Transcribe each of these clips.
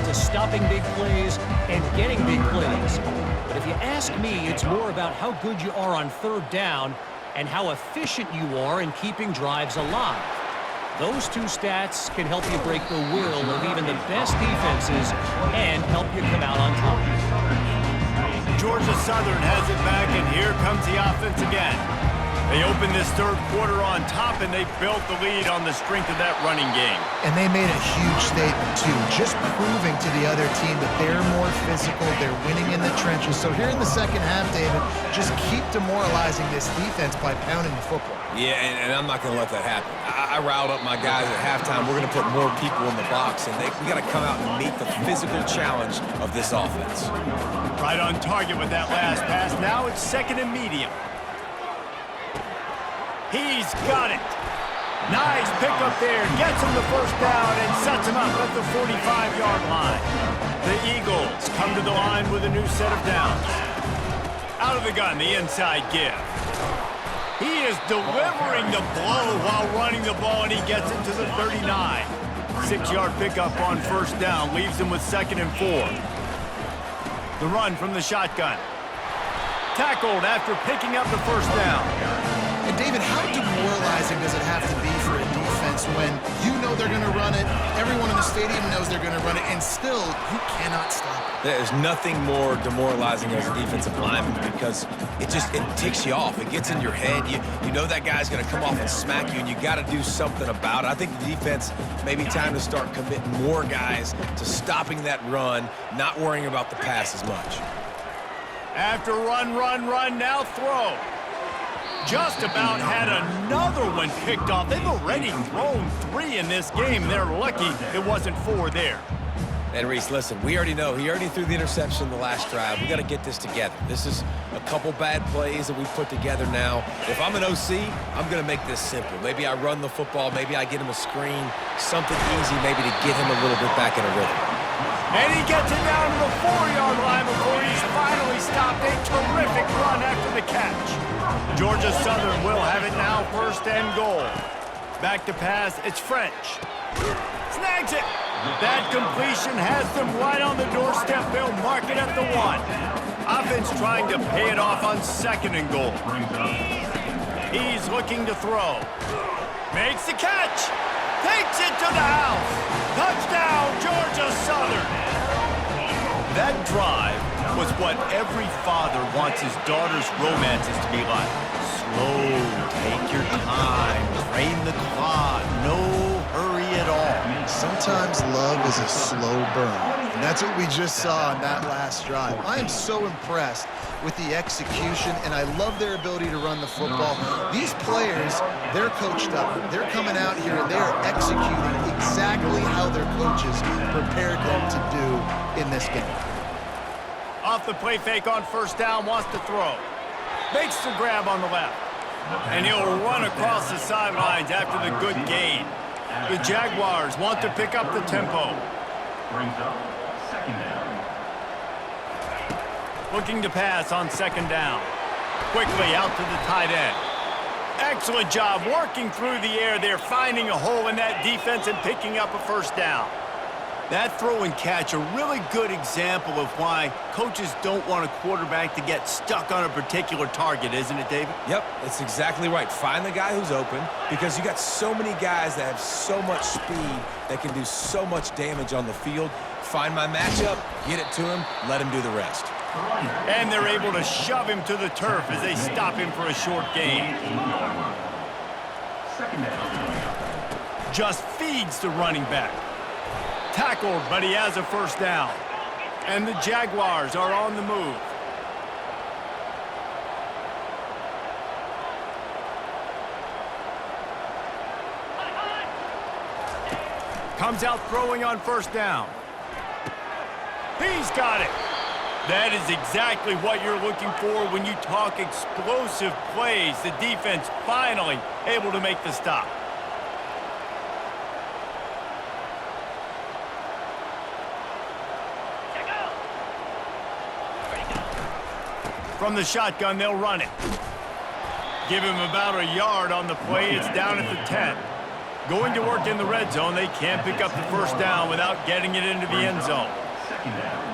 to stopping big plays and getting big plays. But if you ask me, it's more about how good you are on third down and how efficient you are in keeping drives alive. Those two stats can help you break the will of even the best defenses and help you come out on top. Georgia Southern has it back, and here comes the offense again. They opened this third quarter on top, and they built the lead on the strength of that running game. And they made a huge statement, too, just proving to the other team that they're more physical, they're winning in the trenches. So here in the second half, David, just keep demoralizing this defense by pounding the football. Yeah, and I'm not going to let that happen. I riled up my guys at halftime. We're going to put more people in the box, and we got to come out and meet the physical challenge of this offense. Right on target with that last pass. Now it's second and medium. He's got it. Nice pickup there. Gets him the first down and sets him up at the 45-yard line. The Eagles come to the line with a new set of downs. Out of the gun, the inside give. He is delivering the blow while running the ball, and he gets it to the 39. 6-yard pickup on first down leaves him with 2nd and 4. The run from the shotgun. Tackled after picking up the first down. And David, how demoralizing does it have to be for a defense when you know they're going to run it, everyone in the stadium knows they're going to run it, and still you cannot stop it? There's nothing more demoralizing as a defensive lineman because it ticks you off. It gets in your head. You know that guy's going to come off and smack you, and you got to do something about it. I think the defense may be time to start committing more guys to stopping that run, not worrying about the pass as much. After run, now throw. Just about had another one picked off. They've already thrown 3 in this game. They're lucky it wasn't 4 there. And Reese, listen, we already know he already threw the interception the last drive. We got to get this together. This is a couple bad plays that we put together now. If I'm an OC, I'm going to make this simple. Maybe I run the football. Maybe I get him a screen, something easy maybe to get him a little bit back in a rhythm. And he gets it down to the 4-yard line before he's finally stopped. A terrific run after the catch. Georgia Southern will have it now, 1st and goal. Back to pass, it's French. Snags it. That completion has them right on the doorstep. They'll mark it at the 1. Offense trying to pay it off on 2nd and goal. He's looking to throw. Makes the catch. Takes it to the house. Touchdown, Georgia Southern. That drive was what every father wants his daughter's romances to be like. Slow, take your time, drain the clock, no hurry at all. Sometimes love is a slow burn, and that's what we just saw on that last drive. I am so impressed with the execution, and I love their ability to run the football. These players, they're coached up. They're coming out here, and they're executing exactly how their coaches prepared them to do in this game. Off the play fake on first down, wants to throw. Makes the grab on the left. And he'll run across the sidelines after the good gain. The Jaguars want to pick up the tempo. Brings up 2nd down. Looking to pass on 2nd down. Quickly out to the tight end. Excellent job working through the air there, finding a hole in that defense and picking up a first down. That throw and catch, a really good example of why coaches don't want a quarterback to get stuck on a particular target, isn't it, David? Yep, that's exactly right. Find the guy who's open because you got so many guys that have so much speed that can do so much damage on the field. Find my matchup, get it to him, let him do the rest. And they're able to shove him to the turf as they stop him for a short gain. 2nd down. Just feeds the running back. Tackled, but he has a first down. And the Jaguars are on the move. Comes out throwing on first down. He's got it. That is exactly what you're looking for when you talk explosive plays. The defense finally able to make the stop. From the shotgun, they'll run it. Give him about a yard on the play. It's down at the 10. Going to work in the red zone. They can't pick up the first down without getting it into the end zone. Second down.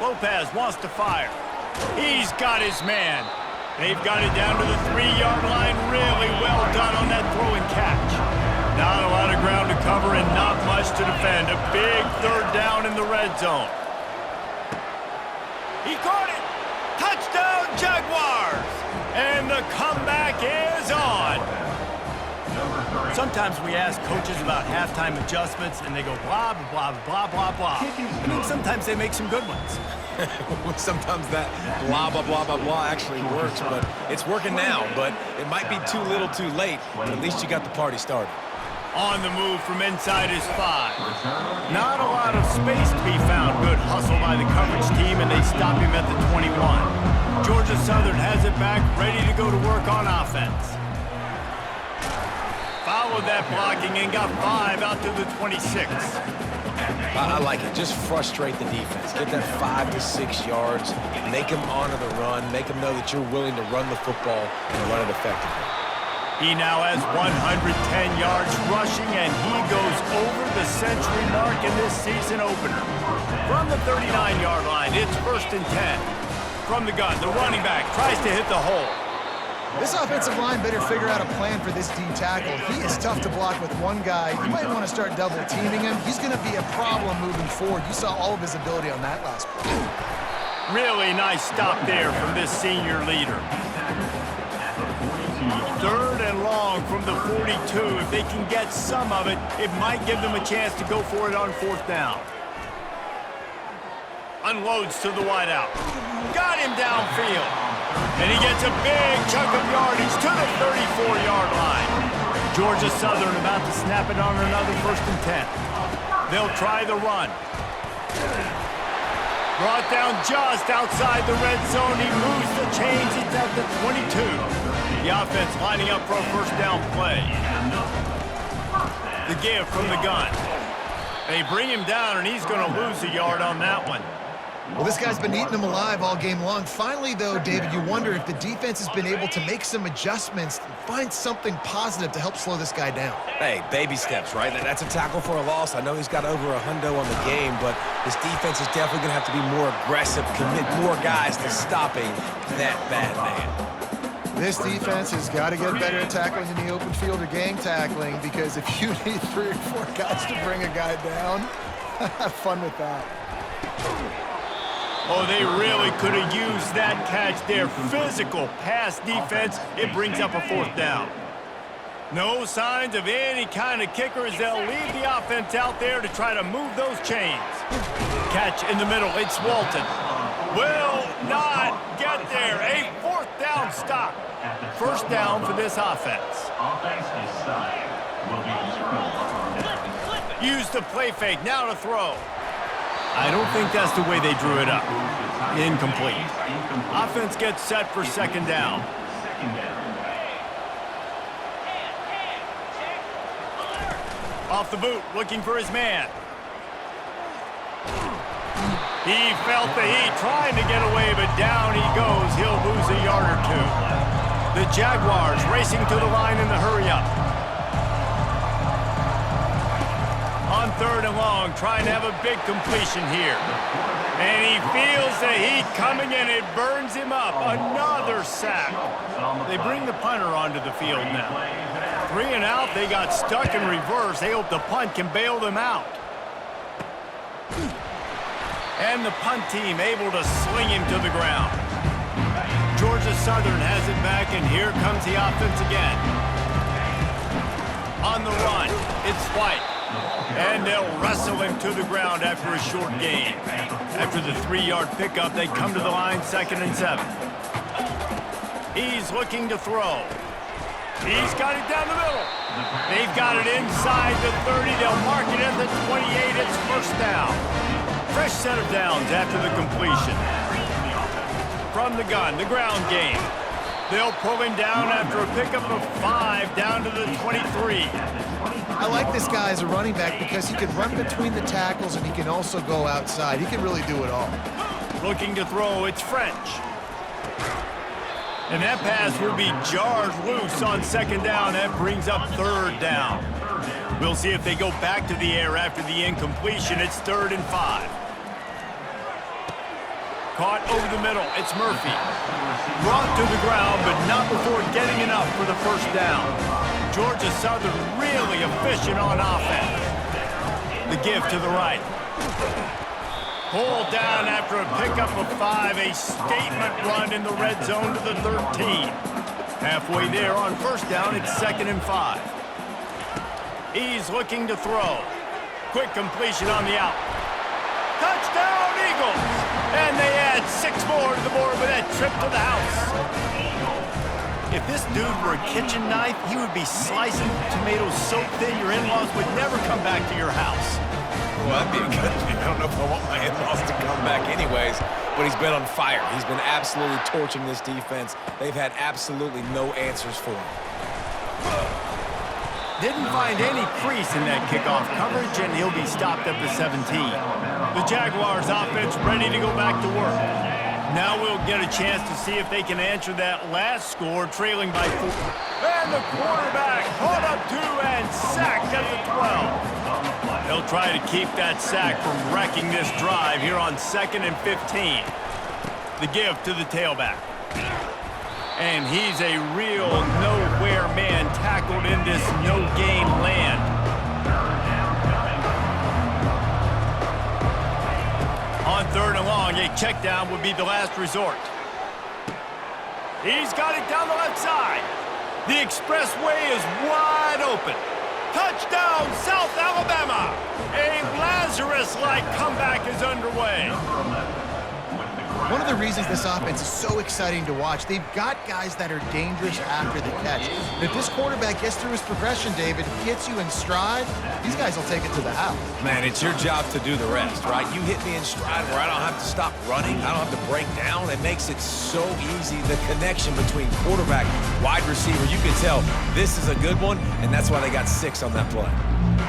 Lopez wants to fire. He's got his man. They've got it down to the 3-yard line. Really well done on that throw and catch. Not a lot of ground to cover and not much to defend. A big third down in the red zone. He caught it. Touchdown, Jaguars. And the comeback is on. Sometimes we ask coaches about halftime adjustments, and they go blah, blah, blah, blah, blah. And then sometimes they make some good ones. Sometimes that blah, blah, blah, blah, blah actually works, but it's working now. But it might be too little too late, but at least you got the party started. On the move from inside his 5. Not a lot of space to be found. Good hustle by the coverage team, and they stop him at the 21. Georgia Southern has it back, ready to go to work on offense. Followed that blocking and got 5 out to the 26. I like it. Just frustrate the defense. Get that 5 to 6 yards. Make them honor the run. Make them know that you're willing to run the football and run it effectively. He now has 110 yards rushing, and he goes over the century mark in this season opener. From the 39-yard line, it's 1st and 10. From the gun, the running back tries to hit the hole. This offensive line better figure out a plan for this D tackle. He is tough to block with one guy. You might want to start double teaming him. He's going to be a problem moving forward. You saw all of his ability on that last play. Really nice stop there from this senior leader. 3rd and long from the 42. If they can get some of it, it might give them a chance to go for it on 4th down. Unloads to the wideout. Got him downfield. And he gets a big chunk of yardage to the 34-yard line. Georgia Southern about to snap it on another 1st and 10. They'll try the run. Brought down just outside the red zone. He moves the chains. It's at the 22. The offense lining up for a 1st down play. The give from the gun. They bring him down, and he's going to lose a yard on that one. Well, this guy's been eating them alive all game long. Finally, though, David, you wonder if the defense has been able to make some adjustments, find something positive to help slow this guy down. Hey, baby steps, right? That's a tackle for a loss. I know he's got over a hundo on the game, but this defense is definitely going to have to be more aggressive, commit more guys to stopping that bad man. This defense has got to get better at tackling in the open field or gang tackling, because if you need 3 or 4 guys to bring a guy down, have fun with that. Oh, they really could have used that catch there. Physical pass defense. It brings up a 4th down. No signs of any kind of kickers. They'll leave the offense out there to try to move those chains. Catch in the middle. It's Walton. Will not get there. A 4th down stop. 1st down for this offense. Offense is will be Use the play fake. Now to throw. I don't think that's the way they drew it up. Incomplete. Offense gets set for 2nd down. Off the boot, looking for his man. He felt the heat, trying to get away, but down he goes. He'll lose a yard or 2. The Jaguars racing to the line in the hurry-up. On 3rd and long, trying to have a big completion here. And he feels the heat coming in. It burns him up. Another sack. They bring the punter onto the field now. 3 and out. They got stuck in reverse. They hope the punt can bail them out. And the punt team able to sling him to the ground. Georgia Southern has it back, and here comes the offense again. On the run, it's White. And they'll wrestle him to the ground after a short gain. After the 3-yard pickup, they come to the line 2nd and 7. He's looking to throw. He's got it down the middle. They've got it inside the 30. They'll mark it at the 28. It's 1st down. Fresh set of downs after the completion. From the gun, the ground game. They'll pull him down after a pickup of 5 down to the 23. I like this guy as a running back because he can run between the tackles and he can also go outside. He can really do it all. Looking to throw, it's French. And that pass will be jarred loose on second down. That brings up third down. We'll see if they go back to the air after the incompletion. It's 3rd and 5. Caught over the middle. It's Murphy. Brought to the ground, but not before getting enough for the first down. Georgia Southern really efficient on offense. The give to the right. Pulled down after a pickup of 5. A statement run in the red zone to the 13. Halfway there on first down, it's 2nd and 5. He's looking to throw. Quick completion on the out. Touchdown, Eagles! And they add 6 more to the board with that trip to the house. If this dude were a kitchen knife, he would be slicing tomatoes so thin your in-laws would never come back to your house. Well, that'd be a good thing. I don't know if I want my in-laws to come back anyways, but he's been on fire. He's been absolutely torching this defense. They've had absolutely no answers for him. Didn't find any crease in that kickoff coverage, and he'll be stopped at the 17. The Jaguars offense ready to go back to work. Now we'll get a chance to see if they can answer that last score, trailing by 4. And the quarterback caught up 2 and sacked at the 12. They'll try to keep that sack from wrecking this drive here on 2nd and 15. The give to the tailback. And he's a real nowhere man tackled in this no-gain land. On 3rd and long, a check down would be the last resort. He's got it down the left side. The expressway is wide open. Touchdown, South Alabama! A Lazarus-like comeback is underway. One of the reasons this offense is so exciting to watch, they've got guys that are dangerous after the catch. And if this quarterback gets through his progression, David, hits you in stride, these guys will take it to the house. Man, it's your job to do the rest, right? You hit me in stride where I don't have to stop running. I don't have to break down. It makes it so easy. The connection between quarterback, wide receiver, you can tell this is a good one, and that's why they got 6 on that play.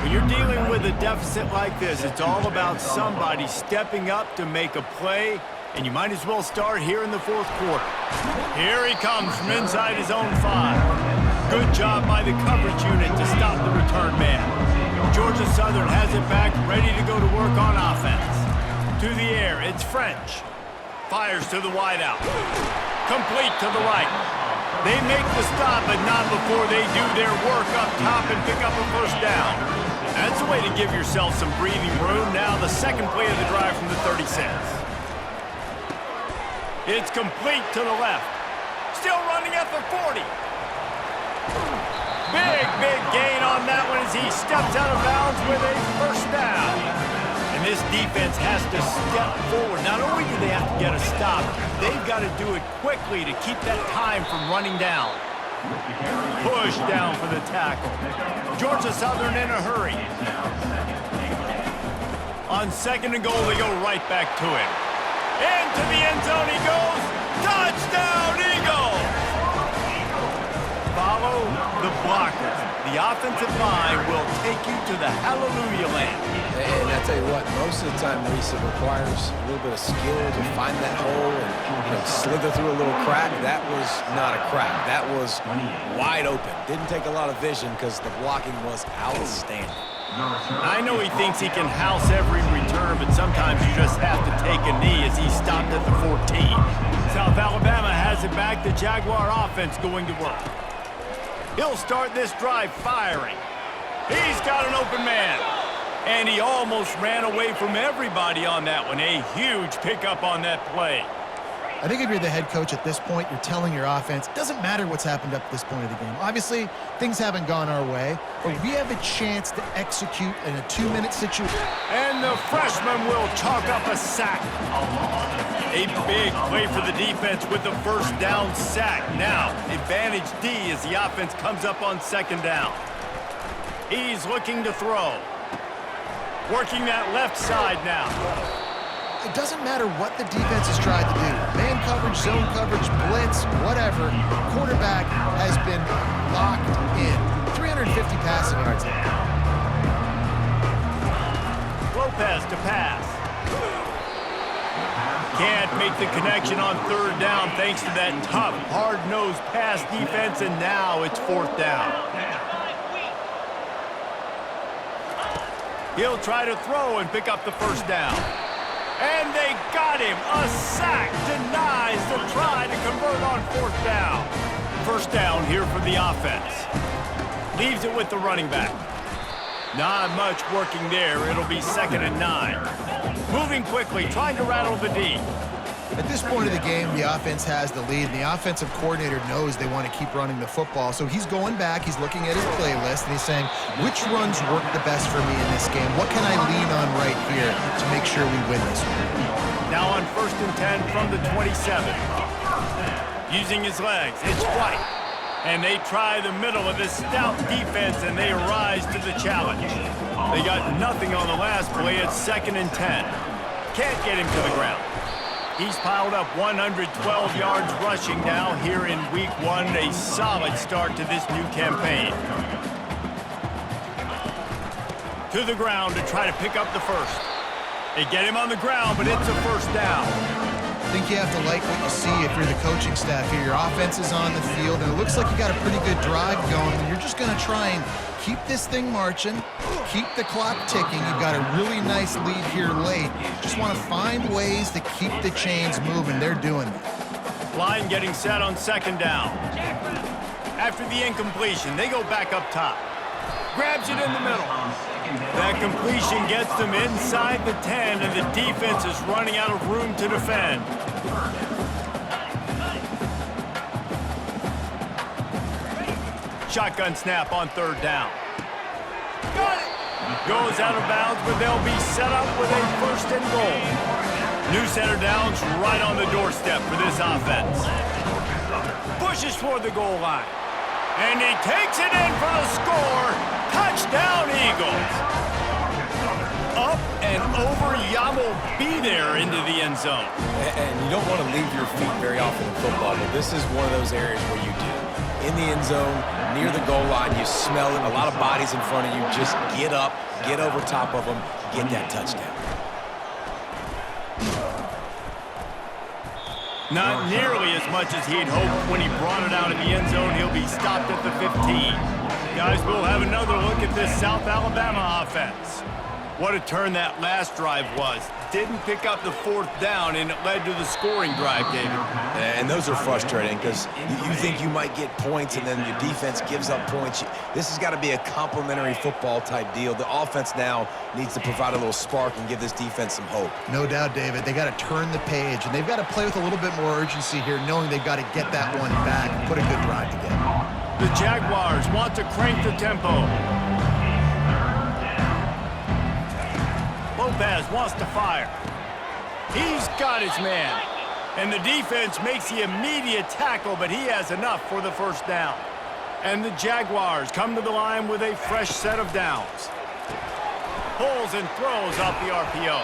When you're dealing with a deficit like this, it's all about somebody stepping up to make a play, and you might as well start here in the 4th quarter. Here he comes from inside his own 5. Good job by the coverage unit to stop the return man. Georgia Southern has it back, ready to go to work on offense. To the air, it's French. Fires to the wideout. Complete to the right. They make the stop, but not before they do their work up top and pick up a first down. That's a way to give yourself some breathing room. Now the second play of the drive from the 36. It's complete to the left. Still running at the 40. Big gain on that one as he steps out of bounds with a first down. And this defense has to step forward. Not only do they have to get a stop, they've got to do it quickly to keep that time from running down. Push down for the tackle. Georgia Southern in a hurry. On 2nd and goal, they go right back to it. Into the end zone he goes. Touchdown, Eagles! Follow the blockers. The offensive line will take you to the hallelujah land. And I tell you what, most of the time, Reese, it requires a little bit of skill to find that hole and slither through a little crack. That was not a crack. That was wide open. Didn't take a lot of vision because the blocking was outstanding. I know he thinks he can house every return, but sometimes you just have to take a knee as he stopped at the 14. South Alabama has it back. The Jaguar offense going to work. He'll start this drive firing. He's got an open man. And he almost ran away from everybody on that one. A huge pickup on that play. I think if you're the head coach at this point, you're telling your offense, it doesn't matter what's happened up to this point of the game. Obviously, things haven't gone our way, but we have a chance to execute in a 2-minute situation. And the freshman will chalk up a sack. A big play for the defense with the first down sack. Now, advantage D as the offense comes up on 2nd down. He's looking to throw. Working that left side now. It doesn't matter what the defense has tried to do. Man coverage, zone coverage, blitz, whatever. Quarterback has been locked in. 350 passing yards there. Lopez to pass. Can't make the connection on third down thanks to that tough, hard-nosed pass defense, and now it's fourth down. He'll try to throw and pick up the first down. And they got him. A sack denies the try to convert on fourth down. First down here for the offense. Leaves it with the running back. Not much working there. It'll be 2nd and 9. Moving quickly, trying to rattle the D. At this point of the game, the offense has the lead, and the offensive coordinator knows they want to keep running the football. So he's going back, he's looking at his playlist, and he's saying, which runs work the best for me in this game? What can I lean on right here to make sure we win this one? Now on 1st and 10 from the 27. Using his legs, it's White. And they try the middle of this stout defense, and they rise to the challenge. They got nothing on the last play. It's 2nd and 10. Can't get him to the ground. He's piled up 112 yards rushing now here in week 1. A solid start to this new campaign. To the ground to try to pick up the first. They get him on the ground, but it's a first down. I think you have to like what you see if you're the coaching staff here. Your offense is on the field, and it looks like you got a pretty good drive going, and you're just going to try and keep this thing marching, keep the clock ticking. You've got a really nice lead here late. Just want to find ways to keep the chains moving. They're doing it. Line getting set on 2nd down. After the incompletion, they go back up top. Grabs it in the middle. That completion gets them inside the 10, and the defense is running out of room to defend. Shotgun snap on 3rd down. Got it! Goes out of bounds, but they'll be set up with a 1st and goal. New center downs right on the doorstep for this offense. Pushes toward the goal line. And he takes it in for the score. Touchdown, Eagles. Up and over, Yamo be there into the end zone. And you don't want to leave your feet very often in football, but this is one of those areas where you do. In the end zone, near the goal line, you smell it, a lot of bodies in front of you. Just get up, get over top of them, get that touchdown. Not nearly as much as he'd hoped when he brought it out in the end zone. He'll be stopped at the 15. Guys, we'll have another look at this South Alabama offense. What a turn that last drive was. Didn't pick up the 4th down, and it led to the scoring drive, David. And those are frustrating because you think you might get points, and then your defense gives up points. This has got to be a complementary football type deal. The offense now needs to provide a little spark and give this defense some hope. No doubt, David. They got to turn the page, and they've got to play with a little bit more urgency here, knowing they've got to get that one back and put a good drive together. The Jaguars want to crank the tempo. Lopez wants to fire. He's got his man. And the defense makes the immediate tackle, but he has enough for the first down. And the Jaguars come to the line with a fresh set of downs. Pulls and throws off the RPO.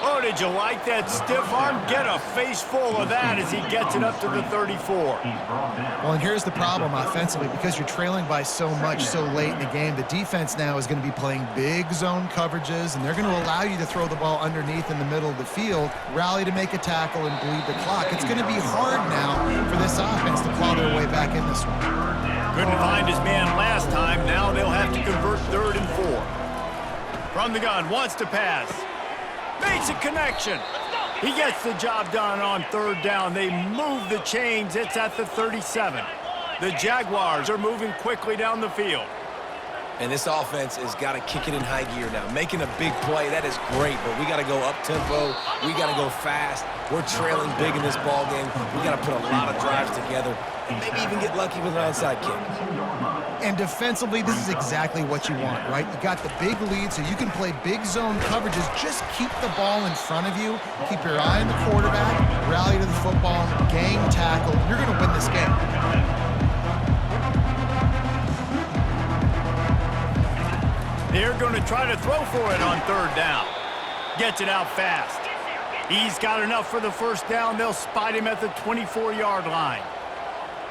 Oh, did you like that stiff arm? Get a face full of that as he gets it up to the 34. Well, and here's the problem offensively. Because you're trailing by so much so late in the game, the defense now is going to be playing big zone coverages, and they're going to allow you to throw the ball underneath in the middle of the field, rally to make a tackle, and bleed the clock. It's going to be hard now for this offense to claw their way back in this one. Couldn't find his man last time. Now they'll have to convert 3rd and 4. From the gun, wants to pass. Makes a connection. He gets the job done on 3rd down. They move the chains. It's at the 37. The Jaguars are moving quickly down the field. And this offense has got to kick it in high gear now. Making a big play, that is great, but we got to go up-tempo. We got to go fast. We're trailing big in this ball game. We got to put a lot of drives together and maybe even get lucky with an onside kick. And defensively, this is exactly what you want, right? You got the big lead, so you can play big zone coverages. Just keep the ball in front of you. Keep your eye on the quarterback. Rally to the football. Gang tackle. You're going to win this game. They're going to try to throw for it on 3rd down. Gets it out fast. He's got enough for the first down. They'll spot him at the 24-yard line.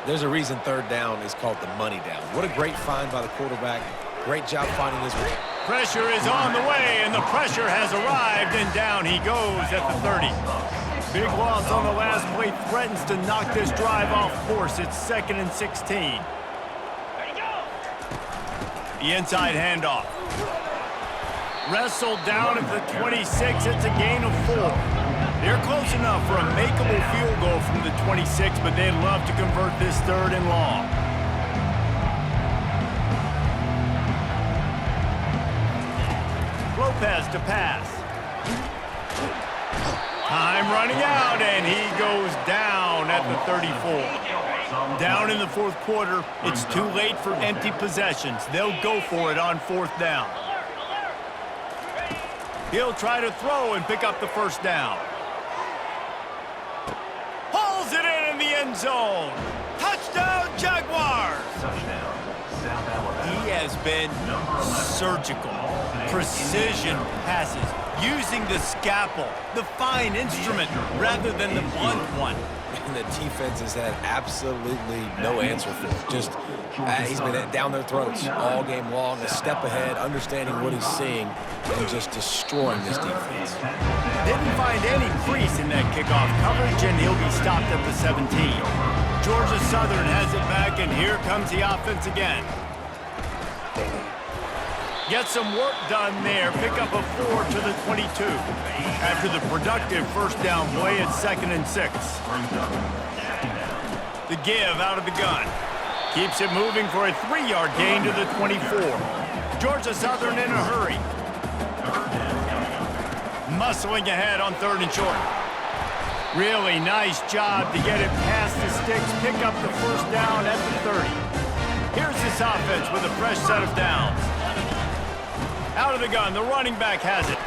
There's a reason 3rd down is called the money down. What a great find by the quarterback. Great job finding his way. Pressure is on the way, and the pressure has arrived, and down he goes at the 30. Big loss on the last play threatens to knock this drive off course. It's 2nd and 16. The inside handoff. Wrestled down at the 26. It's a gain of 4. They're close enough for a makeable field goal from the 26, but they'd love to convert this 3rd and long. Lopez to pass. Time running out, and he goes down at the 34. Down in the 4th quarter, it's too late for empty possessions. They'll go for it on 4th down. He'll try to throw and pick up the 1st down. Pulls it in the end zone. Touchdown, Jaguars! Touchdown, South Alabama. He has been surgical. Precision passes, using the scalpel, the fine instrument, rather than the blunt one. And the defense has had absolutely no answer for it. Just, he's been down their throats all game long, a step ahead, understanding what he's seeing, and just destroying this defense. Didn't find any crease in that kickoff coverage, and he'll be stopped at the 17. Georgia Southern has it back, and here comes the offense again. Get some work done there. Pick up a 4 to the 22. After the productive 1st down play, it's 2nd and 6. The give out of the gun. Keeps it moving for a 3-yard gain to the 24. Georgia Southern in a hurry. Muscling ahead on 3rd and short. Really nice job to get it past the sticks. Pick up the 1st down at the 30. Here's this offense with a fresh set of downs. Out of the gun, the running back has it.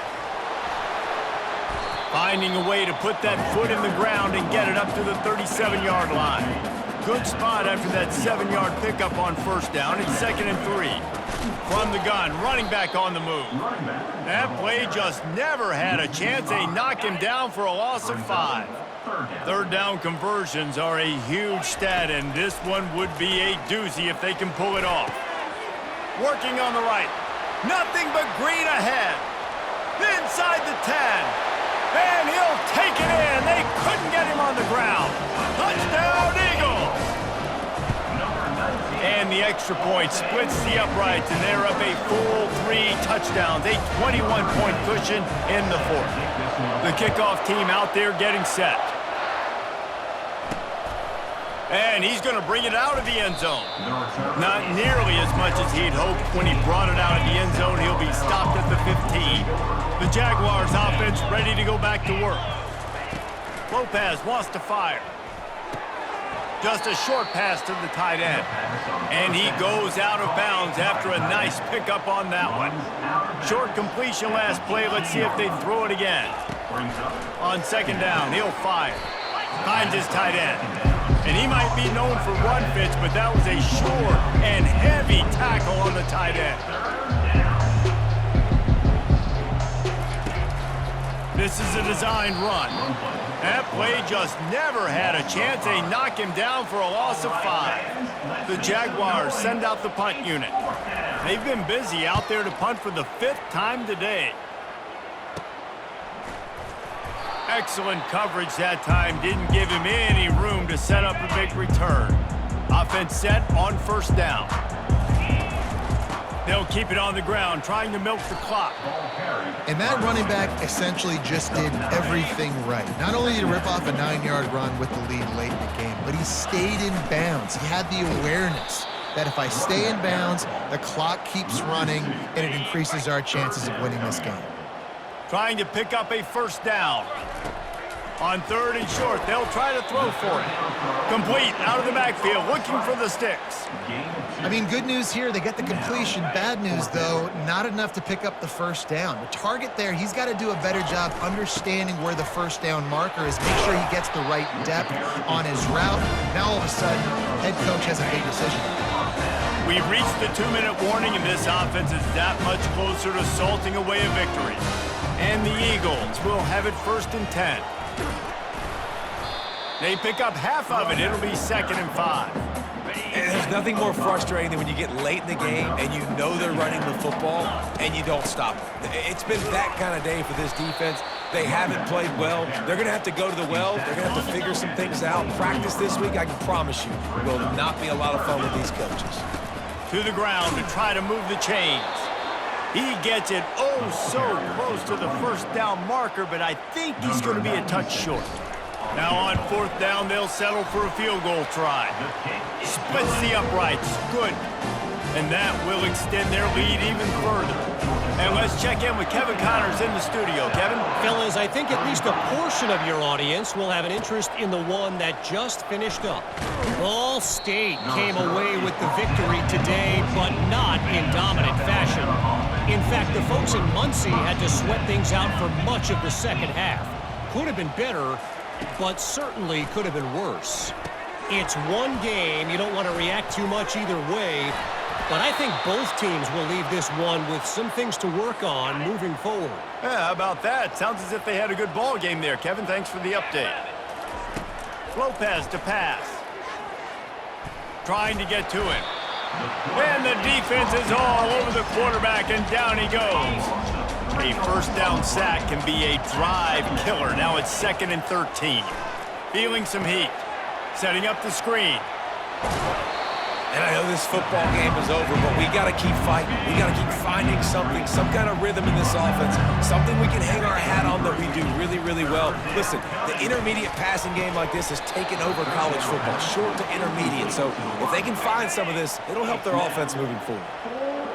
Finding a way to put that foot in the ground and get it up to the 37-yard line. Good spot after that 7-yard pickup on 1st down. It's 2nd and 3. From the gun, running back on the move. That play just never had a chance. They knock him down for a loss of 5. 3rd down conversions are a huge stat, and this one would be a doozy if they can pull it off. Working on the right. Nothing but green ahead. Inside the 10. And he'll take it in. They couldn't get him on the ground. Touchdown, Eagles! And the extra point splits the uprights, and they're up a full 3 touchdowns. A 21-point cushion in the 4th. The kickoff team out there getting set. And he's going to bring it out of the end zone. Not nearly as much as he'd hoped. When he brought it out of the end zone, he'll be stopped at the 15. The Jaguars offense ready to go back to work. Lopez wants to fire. Just a short pass to the tight end. And he goes out of bounds after a nice pickup on that one. Short completion last play. Let's see if they throw it again. On 2nd down, he'll fire. Finds his tight end. And he might be known for run fits, but that was a short and heavy tackle on the tight end. This is a designed run. That play just never had a chance. They knock him down for a loss of 5. The Jaguars send out the punt unit. They've been busy out there to punt for the 5th time today. Excellent coverage that time. Didn't give him any room to set up a big return. Offense set on 1st down. They'll keep it on the ground, trying to milk the clock. And that running back essentially just did everything right. Not only did he rip off a 9-yard run with the lead late in the game, but he stayed in bounds. He had the awareness that if I stay in bounds, the clock keeps running, and it increases our chances of winning this game. Trying to pick up a 1st down. On 3rd and short, they'll try to throw for it. Complete, out of the backfield, looking for the sticks. I mean, good news here, they get the completion. Bad news, though, not enough to pick up the 1st down. The target there, he's got to do a better job understanding where the 1st down marker is, make sure he gets the right depth on his route. Now, all of a sudden, head coach has a big decision. We've reached the 2-minute warning, and this offense is that much closer to salting away a victory. And the Eagles will have it 1st and 10. They pick up half of it. It'll be 2nd and 5. And there's nothing more frustrating than when you get late in the game and you know they're running the football and you don't stop it. It's been that kind of day for this defense. They haven't played well. They're going to have to go to the well. They're going to have to figure some things out. Practice this week, I can promise you, will not be a lot of fun with these coaches. To the ground to try to move the chains. He gets it so close to the first down marker, but I think he's going to be a touch short. Now on fourth down, they'll settle for a field goal try. Splits the uprights. Good. And that will extend their lead even further. And let's check in with Kevin Connors in the studio. Kevin? Fellas, I think at least a portion of your audience will have an interest in the one that just finished up. Ball State came away with the victory today, but not in dominant fashion. In fact, the folks in Muncie had to sweat things out for much of the second half. Could have been better, but certainly could have been worse. It's one game. You don't want to react too much either way. But I think both teams will leave this one with some things to work on moving forward. Yeah, how about that? Sounds as if they had a good ball game there, Kevin. Thanks for the update. Lopez to pass. Trying to get to him. And the defense is all over the quarterback, and down he goes. A first down sack can be a drive killer. Now it's 2nd and 13. Feeling some heat. Setting up the screen. And I know this football game is over, but we got to keep fighting. We got to keep finding something, some kind of rhythm in this offense, something we can hang our hat on that we do really, really well. Listen, the intermediate passing game like this has taken over college football, short to intermediate. So if they can find some of this, it'll help their offense moving forward.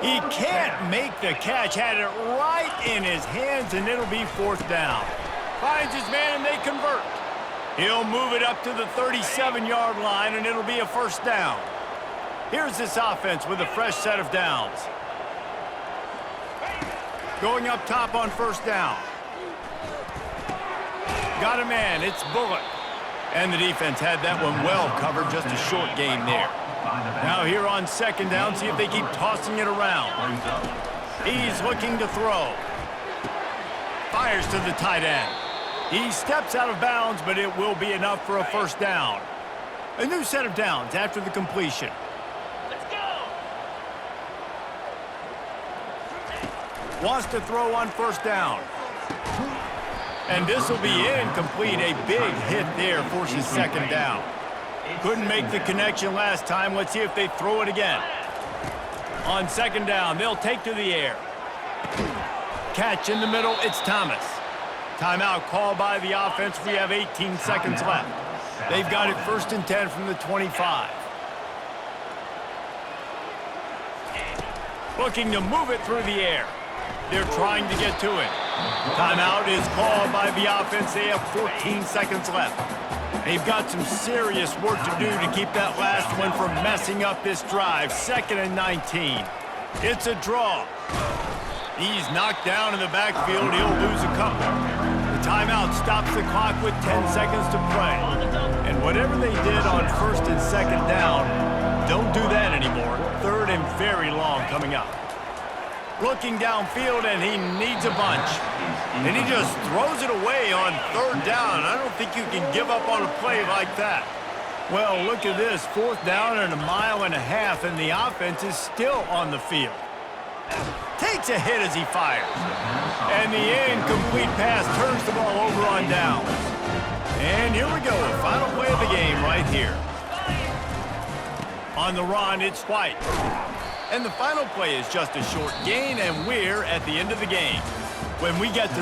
He can't make the catch. Had it right in his hands, and it'll be 4th down. Finds his man, and they convert. He'll move it up to the 37-yard line, and it'll be a first down. Here's this offense with a fresh set of downs. Going up top on first down. Got a man, it's Bullock. And the defense had that one well covered, just a short game there. Now here on 2nd down, see if they keep tossing it around. He's looking to throw. Fires to the tight end. He steps out of bounds, but it will be enough for a first down. A new set of downs after the completion. Wants to throw on first down. And this will be incomplete. A big hit there forces 2nd down. Couldn't make the connection last time. Let's see if they throw it again. On 2nd down, they'll take to the air. Catch in the middle, it's Thomas. Timeout called by the offense. We have 18 seconds left. They've got it 1st and 10 from the 25. Looking to move it through the air. They're trying to get to it. Timeout is called by the offense. They have 14 seconds left. They've got some serious work to do to keep that last one from messing up this drive. 2nd and 19. It's a draw. He's knocked down in the backfield. He'll lose a couple. The timeout stops the clock with 10 seconds to play. And whatever they did on 1st and 2nd down, don't do that anymore. 3rd and very long coming up. Looking downfield, and he needs a bunch. And he just throws it away on 3rd down. I don't think you can give up on a play like that. Well, look at this. 4th down and 1.5 miles, and the offense is still on the field. Takes a hit as he fires. And the incomplete pass turns the ball over on downs. And here we go. Final play of the game right here. On the run, it's White. And the final play is just a short gain, and we're at the end of the game. When we get to